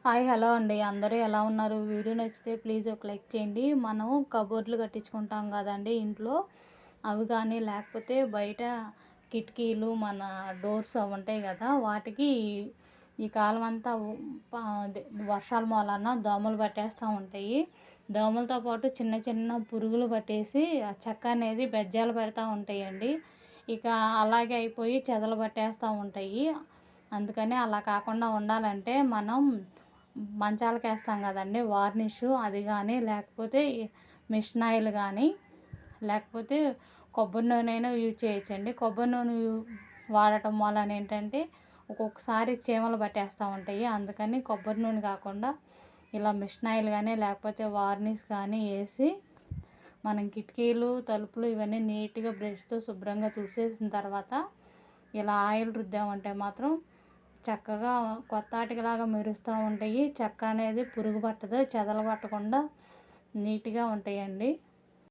Hi hello అండి. అందరూ ఎలా ఉన్నారు? వీడియో నచ్చితే ప్లీజ్ ఒక లైక్ చేయండి. మనం కబోర్డ్లు కట్టించుకుంటాం కదండి ఇంట్లో. అవి కానీ లేకపోతే బయట కిటికీలు మన డోర్స్ అవి ఉంటాయి కదా, వాటికి ఈ కాలం అంతా అదే వర్షాల మూలాన దోమలు పట్టేస్తూ ఉంటాయి. దోమలతో పాటు చిన్న చిన్న పురుగులు పట్టేసి ఆ చెక్క అనేది బెజ్జాలు పెడతా ఉంటాయండి. ఇక అలాగే అయిపోయి చెదలు పట్టేస్తూ ఉంటాయి. అందుకని అలా కాకుండా ఉండాలంటే మనం మంచాలకేస్తాం కదండీ వార్నిషు, అది కానీ లేకపోతే మిషన్ ఆయిల్ కానీ లేకపోతే కొబ్బరి నూనె అయినా యూజ్ చేయొచ్చండి. కొబ్బరి నూనె వాడటం వలన ఏంటంటే ఒక్కొక్కసారి చీమలు పట్టేస్తూ ఉంటాయి. అందుకని కొబ్బరి నూనె కాకుండా ఇలా మిషన్ ఆయిల్ కానీ లేకపోతే వార్నిష్ కానీ వేసి మనం కిటికీలు తలుపులు ఇవన్నీ నీట్గా బ్రష్తో శుభ్రంగా తుడిచేసిన తర్వాత ఇలా ఆయిల్ రుద్దామంటే మాత్రం చక్కగా కొత్త ఆటికలాగా మెరుస్తూ ఉంటాయి. చెక్క అనేది పురుగు పట్టదు, చెదలు పట్టకుండా నీట్గా ఉంటాయండి.